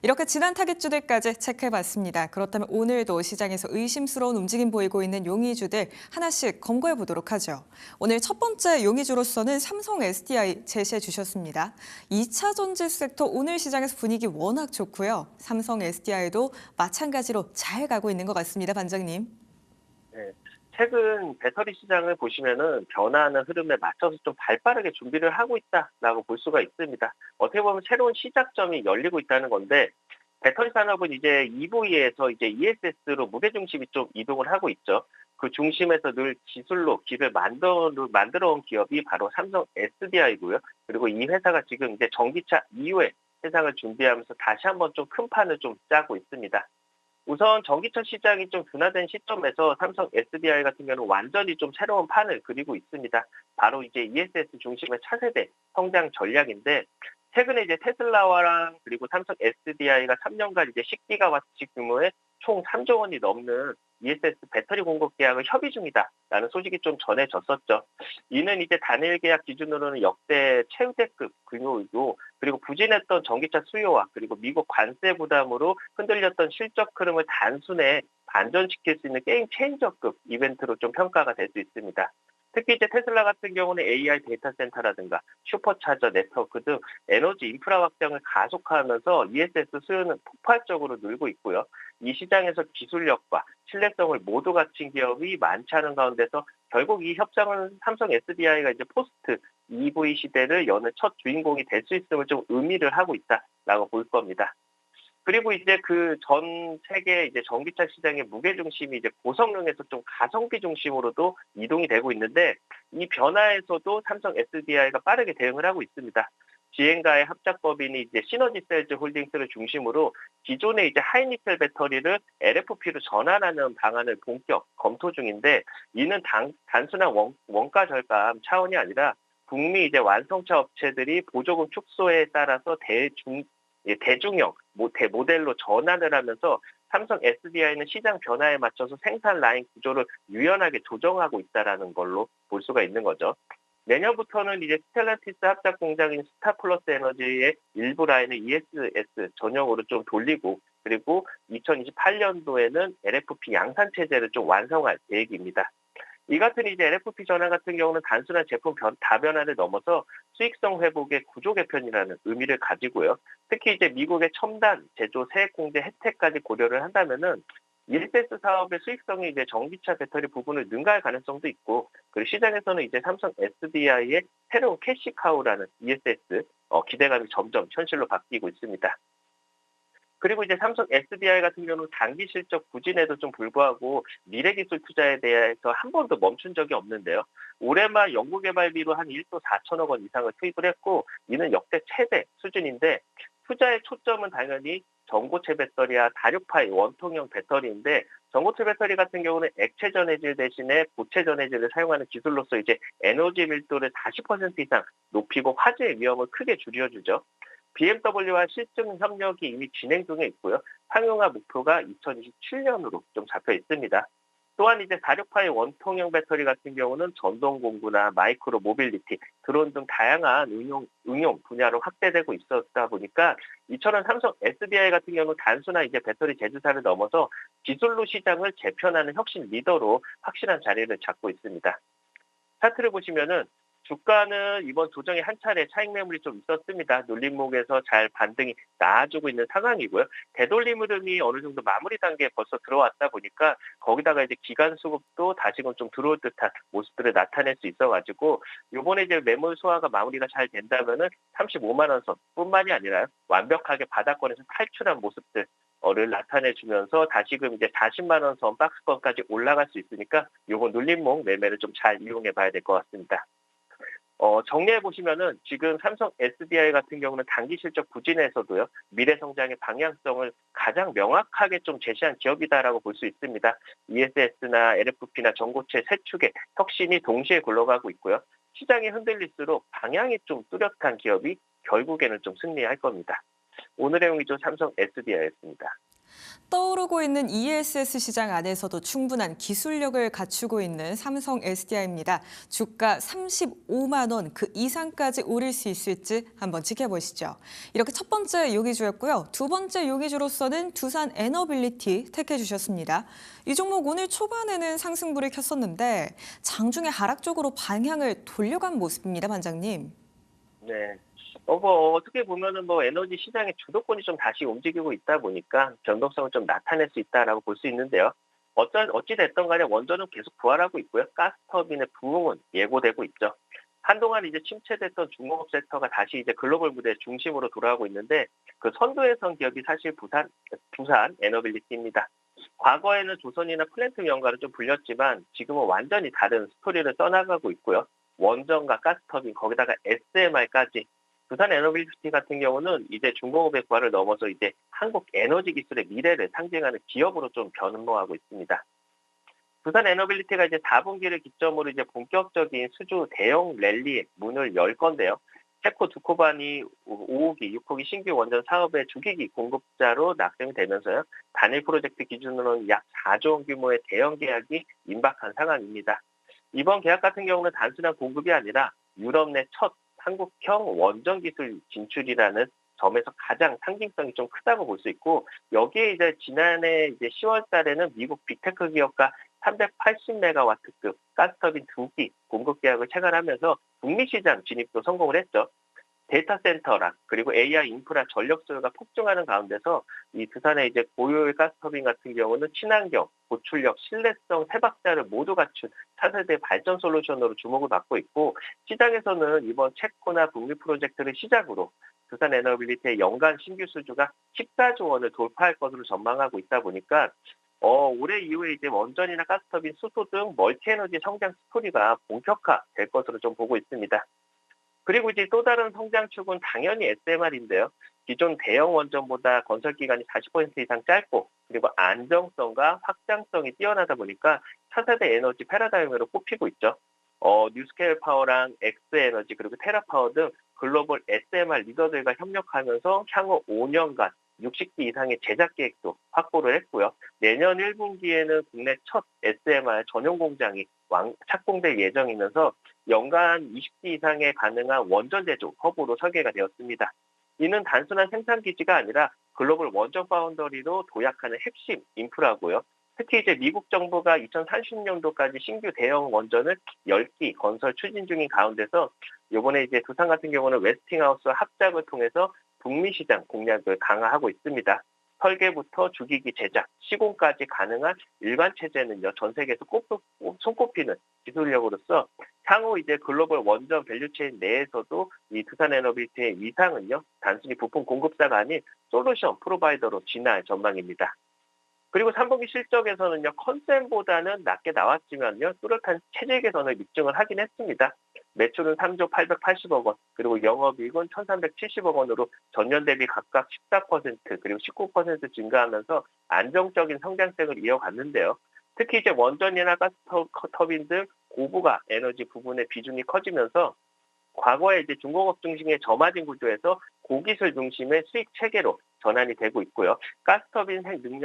이렇게 지난 타깃주들까지 체크해봤습니다. 그렇다면 오늘도 시장에서 의심스러운 움직임 보이고 있는 용의주들 하나씩 검거해 보도록 하죠. 오늘 첫 번째 용의주로서는 삼성 SDI 제시해 주셨습니다. 2차 전지 섹터 오늘 시장에서 분위기 워낙 좋고요. 삼성 SDI도 마찬가지로 잘 가고 있는 것 같습니다, 반장님. 네. 최근 배터리 시장을 보시면은 변화하는 흐름에 맞춰서 좀 발빠르게 준비를 하고 있다라고 볼 수가 있습니다. 어떻게 보면 새로운 시작점이 열리고 있다는 건데, 배터리 산업은 이제 EV에서 이제 ESS로 무게 중심이 좀 이동을 하고 있죠. 그 중심에서 늘 기술로 길을 만들어 온 기업이 바로 삼성 SDI고요. 그리고 이 회사가 지금 이제 전기차 이후에 세상을 준비하면서 다시 한번 좀 큰 판을 좀 짜고 있습니다. 우선 전기차 시장이 좀 둔화된 시점에서 삼성 SDI 같은 경우는 완전히 좀 새로운 판을 그리고 있습니다. 바로 이제 ESS 중심의 차세대 성장 전략인데, 최근에 이제 테슬라와랑 그리고 삼성 SDI가 3년간 이제 10기가와트 규모의 총 3조 원이 넘는 ESS 배터리 공급 계약을 협의 중이다라는 소식이 좀 전해졌었죠. 이는 이제 단일 계약 기준으로는 역대 최대급 규모이고, 그리고 부진했던 전기차 수요와 그리고 미국 관세 부담으로 흔들렸던 실적 흐름을 단순에 반전시킬 수 있는 게임 체인저급 이벤트로 좀 평가가 될 수 있습니다. 특히 이제 테슬라 같은 경우는 AI 데이터 센터라든가 슈퍼차저 네트워크 등 에너지 인프라 확장을 가속화하면서 ESS 수요는 폭발적으로 늘고 있고요. 이 시장에서 기술력과 신뢰성을 모두 갖춘 기업이 많지 않은 가운데서 결국 이 협상은 삼성 SDI가 이제 포스트 EV 시대를 여는 첫 주인공이 될 수 있음을 좀 의미를 하고 있다라고 볼 겁니다. 그리고 이제 그 전 세계 이제 전기차 시장의 무게 중심이 이제 고성능에서 좀 가성비 중심으로도 이동이 되고 있는데, 이 변화에서도 삼성 SDI가 빠르게 대응을 하고 있습니다. 지행가의 합작법인이 이제 시너지셀즈 홀딩스를 중심으로 기존의 이제 하이니켈 배터리를 LFP로 전환하는 방안을 본격 검토 중인데, 이는 단순한 원가 절감 차원이 아니라 북미 이제 완성차 업체들이 보조금 축소에 따라서 대중형 대모델로 전환을 하면서 삼성 SDI는 시장 변화에 맞춰서 생산 라인 구조를 유연하게 조정하고 있다라는 걸로 볼 수가 있는 거죠. 내년부터는 이제 스텔란티스 합작 공장인 스타플러스 에너지의 일부 라인을 ESS 전용으로 좀 돌리고, 그리고 2028년도에는 LFP 양산 체제를 좀 완성할 계획입니다. 이 같은 이제 LFP 전환 같은 경우는 단순한 제품 다변화를 넘어서 수익성 회복의 구조 개편이라는 의미를 가지고요. 특히 이제 미국의 첨단 제조 세액 공제 혜택까지 고려를 한다면은 ESS 사업의 수익성이 이제 전기차 배터리 부분을 능가할 가능성도 있고, 그리고 시장에서는 이제 삼성 SDI의 새로운 캐시카우라는 ESS 기대감이 점점 현실로 바뀌고 있습니다. 그리고 이제 삼성 SDI 같은 경우는 단기 실적 부진에도 좀 불구하고 미래 기술 투자에 대해서 한 번도 멈춘 적이 없는데요. 올해 말 연구개발비로 한 1조 4천억 원 이상을 투입을 했고, 이는 역대 최대 수준인데, 투자의 초점은 당연히 전고체 배터리와 다륙파의 원통형 배터리인데, 전고체 배터리 같은 경우는 액체 전해질 대신에 고체 전해질을 사용하는 기술로서 이제 에너지 밀도를 40% 이상 높이고 화재의 위험을 크게 줄여주죠. BMW와 실증 협력이 이미 진행 중에 있고요. 상용화 목표가 2027년으로 좀 잡혀 있습니다. 또한 이제 다륙파의 원통형 배터리 같은 경우는 전동 공구나 마이크로 모빌리티, 드론 등 다양한 응용 분야로 확대되고 있었다 보니까, 이처럼 삼성 SDI 같은 경우는 단순한 이제 배터리 제조사를 넘어서 기술로 시장을 재편하는 혁신 리더로 확실한 자리를 잡고 있습니다. 차트를 보시면은 주가는 이번 조정에 한 차례 차익 매물이 좀 있었습니다. 눌림목에서 잘 반등이 나아지고 있는 상황이고요. 되돌림 흐름이 어느 정도 마무리 단계에 벌써 들어왔다 보니까, 거기다가 이제 기간 수급도 다시금 좀 들어올 듯한 모습들을 나타낼 수 있어가지고, 요번에 이제 매물 소화가 마무리가 잘 된다면은 35만 원 선뿐만이 아니라 완벽하게 바닥권에서 탈출한 모습들 를 나타내주면서 다시금 이제 40만 원 선 박스권까지 올라갈 수 있으니까, 요거 눌림목 매매를 좀 잘 이용해 봐야 될 것 같습니다. 정리해 보시면은 지금 삼성 SDI 같은 경우는 단기 실적 부진에서도요, 미래 성장의 방향성을 가장 명확하게 좀 제시한 기업이다라고 볼 수 있습니다. ESS나 LFP나 전고체 세 축의 혁신이 동시에 굴러가고 있고요. 시장이 흔들릴수록 방향이 좀 뚜렷한 기업이 결국에는 좀 승리할 겁니다. 오늘의 용의주 삼성 SDI였습니다. 떠오르고 있는 ESS 시장 안에서도 충분한 기술력을 갖추고 있는 삼성 SDI입니다. 주가 35만 원 그 이상까지 오를 수 있을지 한번 지켜보시죠. 이렇게 첫 번째 요기주였고요. 두 번째 요기주로서는 두산 에너빌리티 택해 주셨습니다. 이 종목 오늘 초반에는 상승불을 켰었는데 장중에 하락 쪽으로 방향을 돌려간 모습입니다, 반장님. 네. 어떻게 보면은 에너지 시장의 주도권이 좀 다시 움직이고 있다 보니까 변동성을 좀 나타낼 수 있다라고 볼 수 있는데요. 어찌 됐든 간에 원전은 계속 부활하고 있고요. 가스터빈의 부흥은 예고되고 있죠. 한동안 이제 침체됐던 중공업 섹터가 다시 이제 글로벌 무대 중심으로 돌아오고 있는데 그 선두에 선 기업이 사실 두산 에너빌리티입니다. 과거에는 조선이나 플랜트 명가를 좀 불렸지만 지금은 완전히 다른 스토리를 써나가고 있고요. 원전과 가스터빈 거기다가 SMR까지 두산 에너빌리티 같은 경우는 이제 중공업의 부활을 넘어서 이제 한국 에너지 기술의 미래를 상징하는 기업으로 좀 변모하고 있습니다. 두산 에너빌리티가 이제 4분기를 기점으로 이제 본격적인 수주 대형 랠리의 문을 열 건데요. 셰코 두코반이 5호기, 6호기 신규 원전 사업의 주기기 공급자로 낙점이 되면서요. 단일 프로젝트 기준으로는 약 4조 원 규모의 대형 계약이 임박한 상황입니다. 이번 계약 같은 경우는 단순한 공급이 아니라 유럽 내 첫 한국형 원전 기술 진출이라는 점에서 가장 상징성이 좀 크다고 볼 수 있고, 여기에 이제 지난해 이제 10월 달에는 미국 빅테크 기업과 380메가와트급 가스터빈 2기 공급 계약을 체결하면서 북미 시장 진입도 성공을 했죠. 데이터 센터랑 그리고 AI 인프라 전력 수요가 폭증하는 가운데서 이 두산의 이제 고효율 가스터빈 같은 경우는 친환경, 고출력, 신뢰성 세 박자를 모두 갖춘 차세대 발전 솔루션으로 주목을 받고 있고, 시장에서는 이번 체코나 북미 프로젝트를 시작으로 두산 에너빌리티의 연간 신규 수주가 14조 원을 돌파할 것으로 전망하고 있다 보니까 올해 이후에 이제 원전이나 가스터빈, 수소 등 멀티에너지 성장 스토리가 본격화될 것으로 좀 보고 있습니다. 그리고 이제 또 다른 성장축은 당연히 SMR인데요. 기존 대형 원전보다 건설 기간이 40% 이상 짧고 그리고 안정성과 확장성이 뛰어나다 보니까 차세대 에너지 패러다임으로 꼽히고 있죠. 뉴스케일 파워랑 엑스에너지 그리고 테라파워 등 글로벌 SMR 리더들과 협력하면서 향후 5년간 60기 이상의 제작 계획도 확보를 했고요. 내년 1분기에는 국내 첫 SMR 전용 공장이 착공될 예정이면서 연간 20기 이상의 가능한 원전 제조 허브로 설계가 되었습니다. 이는 단순한 생산 기지가 아니라 글로벌 원전 파운더리로 도약하는 핵심 인프라고요. 특히 이제 미국 정부가 2030년도까지 신규 대형 원전을 10기 건설 추진 중인 가운데서 이번에 이제 두산 같은 경우는 웨스팅하우스와 합작을 통해서 북미 시장 공략을 강화하고 있습니다. 설계부터 주기기 제작, 시공까지 가능한 일반 체제는요, 전 세계에서 손꼽히는 기술력으로서 향후 이제 글로벌 원전 밸류체인 내에서도 이 두산 에너빌티의 위상은요, 단순히 부품 공급사가 아닌 솔루션 프로바이더로 진화할 전망입니다. 그리고 3분기 실적에서는요, 컨센보다는 낮게 나왔지만요, 뚜렷한 체질 개선을 입증을 하긴 했습니다. 매출은 3조 880억 원, 그리고 영업이익은 1,370억 원으로 전년 대비 각각 14% 그리고 19% 증가하면서 안정적인 성장세를 이어갔는데요. 특히 이제 원전이나 가스터빈 등 고부가 에너지 부분의 비중이 커지면서 과거에 이제 중공업 중심의 저마진 구조에서 고기술 중심의 수익 체계로 전환이 되고 있고요. 가스터빈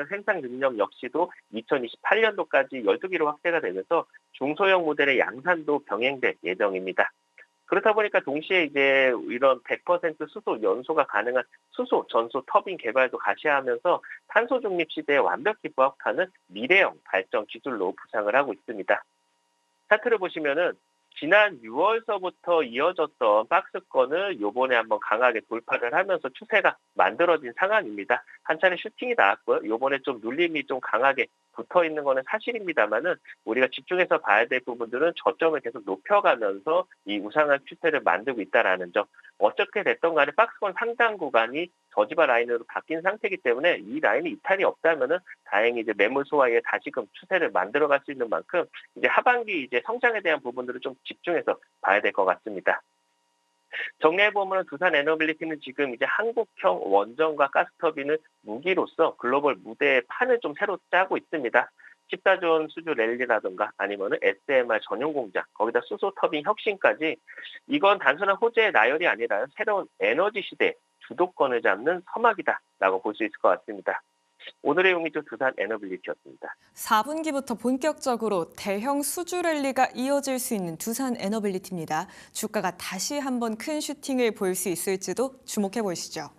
생산 능력 역시도 2028년도까지 12기로 확대가 되면서 중소형 모델의 양산도 병행될 예정입니다. 그렇다 보니까 동시에 이제 이런 100% 수소 연소가 가능한 수소 전소 터빈 개발도 가시하면서 탄소 중립 시대에 완벽히 부합하는 미래형 발전 기술로 부상을 하고 있습니다. 차트를 보시면은 지난 6월서부터 이어졌던 박스권을 요번에 한번 강하게 돌파를 하면서 추세가 만들어진 상황입니다. 한 차례 슈팅이 나왔고요. 요번에 좀 눌림이 좀 강하게 붙어 있는 거는 사실입니다만은 우리가 집중해서 봐야 될 부분들은 저점을 계속 높여가면서 이 우상한 추세를 만들고 있다라는 점. 어떻게 됐던 간에 박스권 상단 구간이 저지바 라인으로 바뀐 상태이기 때문에 이 라인이 이탈이 없다면은 다행히 이제 매물 소화에 다시금 추세를 만들어갈 수 있는 만큼 이제 하반기 이제 성장에 대한 부분들을 좀 집중해서 봐야 될 것 같습니다. 정리해보면 두산 에너빌리티는 지금 이제 한국형 원전과 가스터빈을 무기로서 글로벌 무대의 판을 좀 새로 짜고 있습니다. 14조 원 수주 랠리라든가 아니면은 SMR 전용 공장, 거기다 수소 터빈 혁신까지 이건 단순한 호재의 나열이 아니라 새로운 에너지 시대 주도권을 잡는 서막이다라고 볼 수 있을 것 같습니다. 오늘의 용의주 두산 에너빌리티였습니다. 4분기부터 본격적으로 대형 수주 랠리가 이어질 수 있는 두산 에너빌리티입니다. 주가가 다시 한번 큰 슈팅을 보일 수 있을지도 주목해 보시죠.